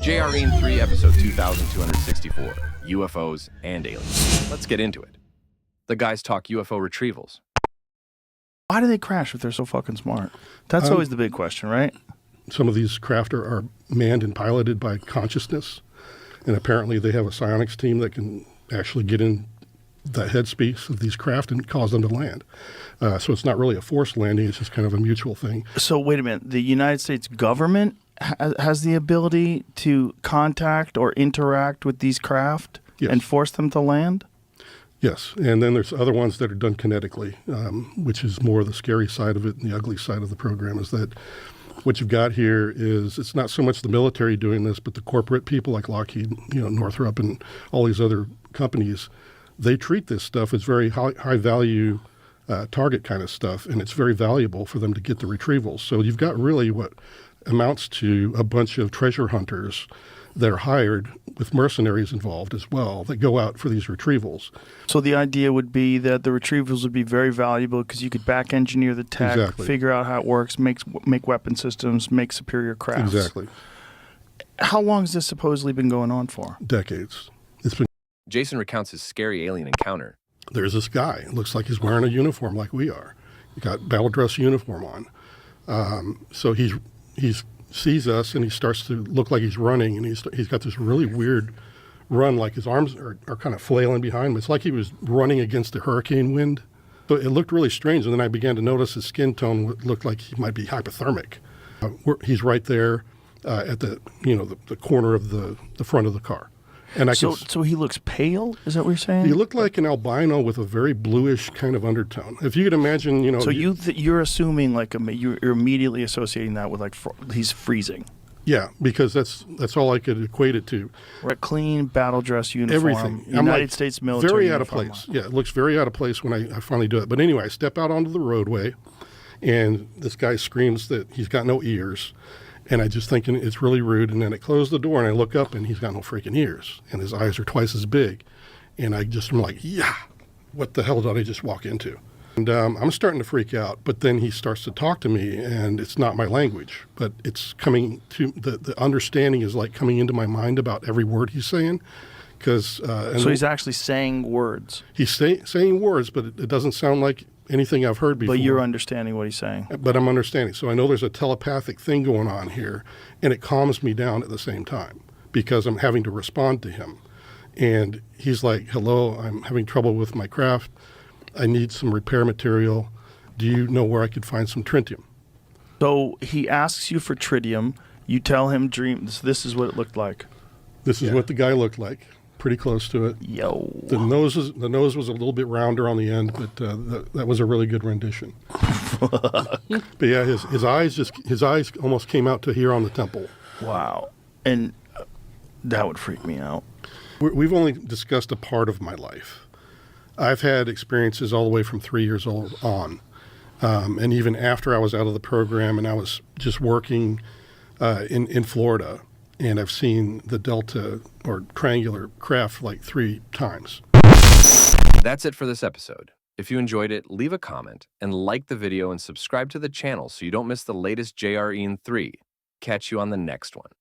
JRE 3, episode 2264, UFOs and aliens. Let's get into it. The guys talk UFO retrievals. Why do they crash if they're so fucking smart? That's always the big question, right? Some of these craft are manned and piloted by consciousness, and apparently they have a psionics team that can actually get in the headspace of these craft and cause them to land. So it's not really a forced landing, it's just kind of a mutual thing. So wait a minute, the United States government has the ability to contact or interact with these craft and force them to land? Yes, and then there's other ones that are done kinetically, which is more the scary side of it, and the ugly side of the program is that what you've got here is it's not so much the military doing this, but the corporate people like Lockheed, Northrop, and all these other companies. They treat this stuff as very high value target kind of stuff, and it's very valuable for them to get the retrievals. So you've got really what amounts to a bunch of treasure hunters that are hired with mercenaries involved as well that go out for these retrievals. So the idea would be that the retrievals would be very valuable because you could back engineer the tech, figure out how it works, make weapon systems, make superior crafts. Exactly. How long has this supposedly been going on for? Decades. It's been. Jason recounts his scary alien encounter. There's this guy. It looks like he's wearing a uniform like we are. He got battle dress uniform on. So he sees us and he starts to look like he's running, and he's got this really weird run, like his arms are kind of flailing behind him. It's like he was running against a hurricane wind. So it looked really strange, and then I began to notice his skin tone looked like he might be hypothermic. He's right there at the corner of the front of the car. And so he looks pale? Is that what you're saying? He looked like an albino with a very bluish kind of undertone. If you could imagine, So you're assuming you're immediately associating that with he's freezing. Yeah, because that's all I could equate it to. Right, clean battle dress uniform. Everything. United States military. Very out of place. Yeah, it looks very out of place when I finally do it. But anyway, I step out onto the roadway, and this guy screams that he's got no ears. And I just thinking it's really rude. And then I close the door and I look up and he's got no freaking ears. And his eyes are twice as big. And I just am like, yeah, what the hell did I just walk into? And I'm starting to freak out. But then he starts to talk to me, and it's not my language. But it's coming to, the understanding is like coming into my mind about every word he's saying. So he's actually saying words. He's saying words, but it doesn't sound like anything I've heard before. But you're understanding what he's saying. But I'm understanding. So I know there's a telepathic thing going on here, and it calms me down at the same time because I'm having to respond to him. And he's like, hello, I'm having trouble with my craft. I need some repair material. Do you know where I could find some tritium? So he asks you for tritium. You tell him this is what it looked like. This is what the guy looked like. Pretty close to it. Yo. The nose was a little bit rounder on the end, but that was a really good rendition. But yeah, his eyes almost came out to here on the temple. Wow. And that would freak me out. We've only discussed a part of my life. I've had experiences all the way from 3 years old on, and even after I was out of the program and I was just working in Florida. And I've seen the Delta or triangular craft like 3 times. That's it for this episode. If you enjoyed it, leave a comment and like the video and subscribe to the channel so you don't miss the latest JRE 3. Catch you on the next one.